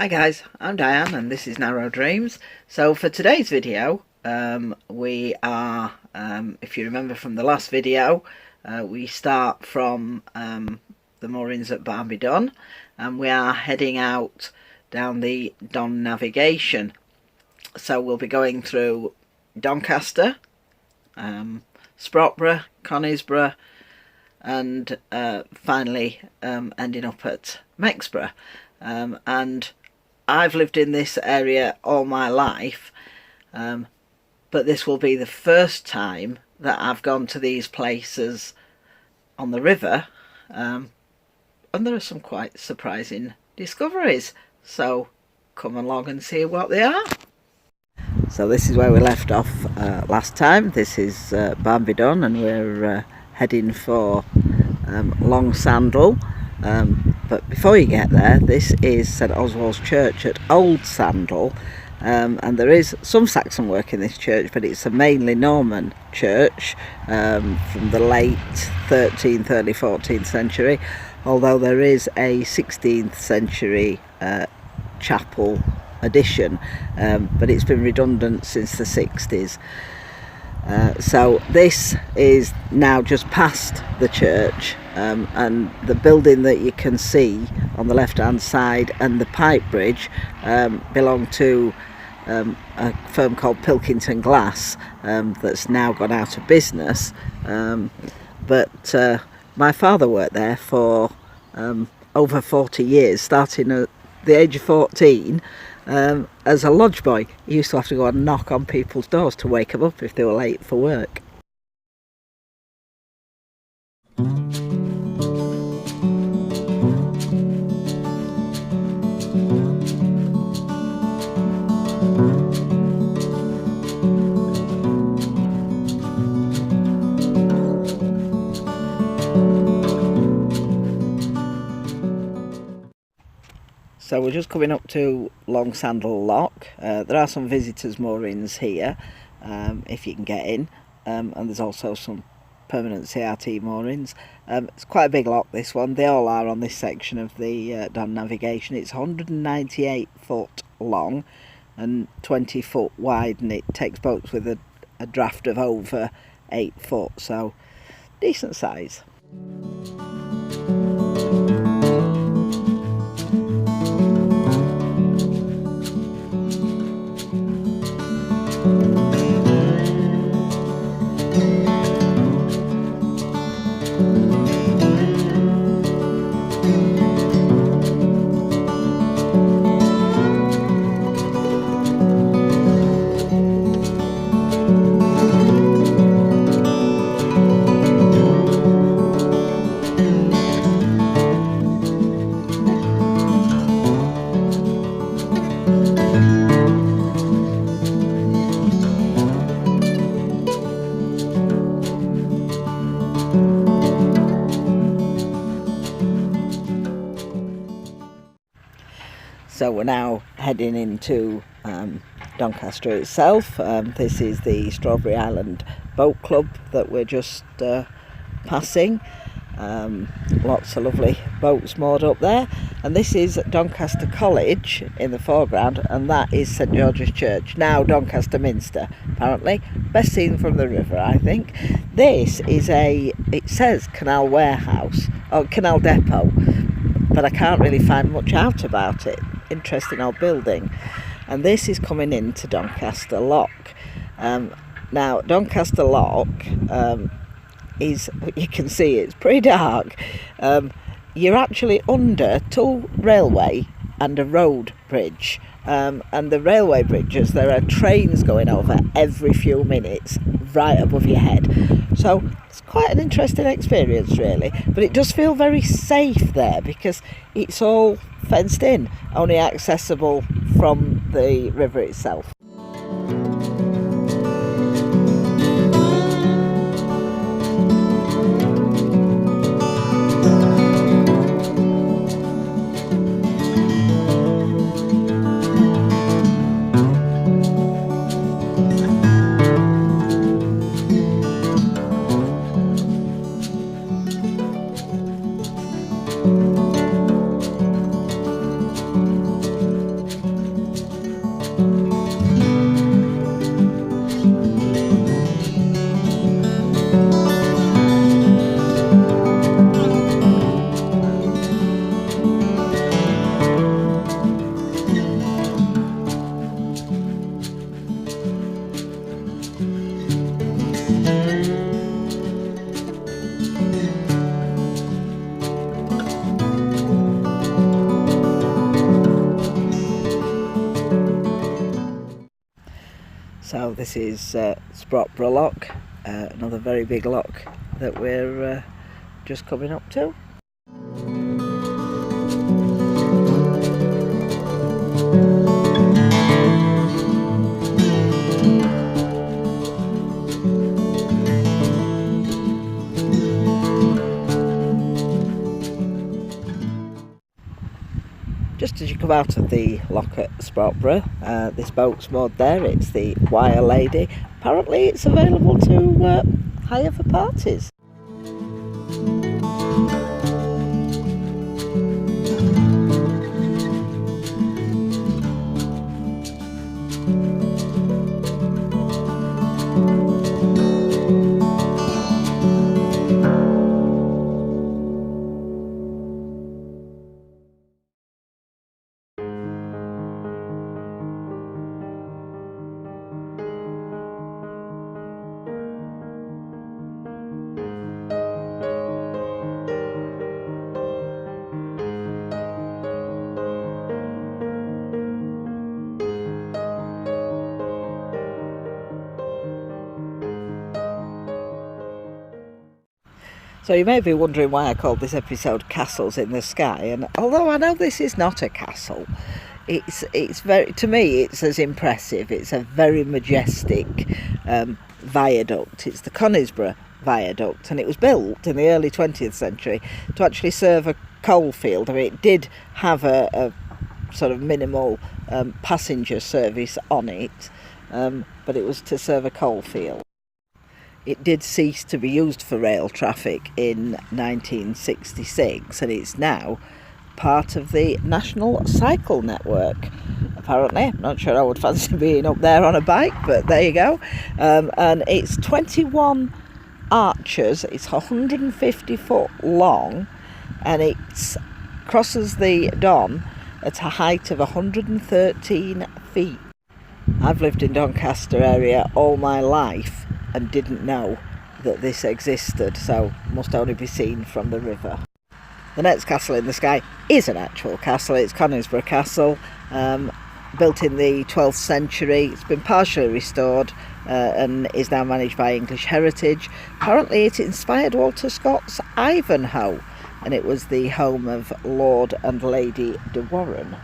Hi guys, I'm Diane and this is Narrow Dreams. So for today's video, we are, if you remember from the last video, we start from the moorings at Barbie Don, and we are heading out down the Don navigation. So we'll be going through Doncaster, Sprott, Conisbrough, and finally ending up at Mexborough. And I've lived in this area all my life, but this will be the first time that I've gone to these places on the river, and there are some quite surprising discoveries, so come along and see what they are. So this is where we left off last time. This is Barbie Don, and we're heading for Long Sandal. But before you get there, this is St Oswalds Church at Old Sandal, and there is some Saxon work in this church, but it's a mainly Norman church from the late 13th, early 14th century, although there is a 16th century chapel addition, but it's been redundant since the 60s. So this is now just past the church, and the building that you can see on the left hand side and the pipe bridge belong to a firm called Pilkington Glass, that's now gone out of business, but my father worked there for over 40 years, starting at the age of 14 as a lodge boy. He used to have to go and knock on people's doors to wake them up if they were late for work. So we're just coming up to Long Sandal Lock. There are some visitors moorings here, if you can get in, and there's also some permanent CRT moorings. It's quite a big lock, this one. They all are on this section of the Don navigation. It's 198 foot long and 20 foot wide, and it takes boats with a draft of over 8 foot, so decent size. So we're now heading into Doncaster itself. This is the Strawberry Island Boat Club that we're just passing. Lots of lovely boats moored up there. And this is Doncaster College in the foreground, and that is St George's Church, now Doncaster Minster, apparently. Best seen from the river, I think. This is it says Canal Warehouse, or Canal Depot, but I can't really find much out about it. Interesting old building. And this is coming into Doncaster Lock. Now Doncaster Lock is, you can see it's pretty dark. You're actually under two railway and a road bridge, and the railway bridges, there are trains going over every few minutes right above your head, so it's quite an interesting experience really, but it does feel very safe there because it's all fenced in, only accessible from the river itself. this is Sprott Lock, another very big lock that we're just coming up to. Just as you come out of the lock at Sprott, this boat's moored there. It's the Wire Lady. Apparently it's available to hire for parties. So you may be wondering why I called this episode Castles in the Sky, and although I know this is not a castle, it's very, to me it's as impressive. It's a very majestic viaduct. It's the Conisbrough Viaduct, and it was built in the early 20th century to actually serve a coalfield. I mean, it did have a sort of minimal passenger service on it, but it was to serve a coalfield. It did cease to be used for rail traffic in 1966, and it's now part of the National Cycle Network. Apparently, I'm not sure I would fancy being up there on a bike, but there you go. And it's 21 arches, it's 150 foot long, and it crosses the Don at a height of 113 feet. I've lived in Doncaster area all my life and didn't know that this existed, so must only be seen from the river. The next castle in the sky is an actual castle. It's Conisbrough Castle, built in the 12th century. It's been partially restored and is now managed by English Heritage. Apparently it inspired Walter Scott's Ivanhoe, and it was the home of Lord and Lady de Warenne.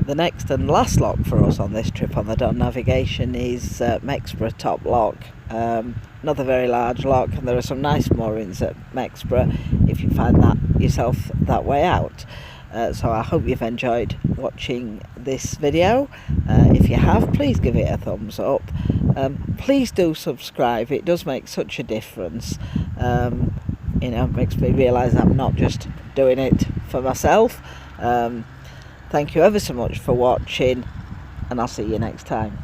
The next and last lock for us on this trip on the Don Navigation is Mexborough Top Lock. Another very large lock, and there are some nice moorings at Mexborough if you find that yourself that way out. So I hope you've enjoyed watching this video. If you have, please give it a thumbs up. Please do subscribe. It does make such a difference. It makes me realise I'm not just doing it for myself. Thank you ever so much for watching, and I'll see you next time.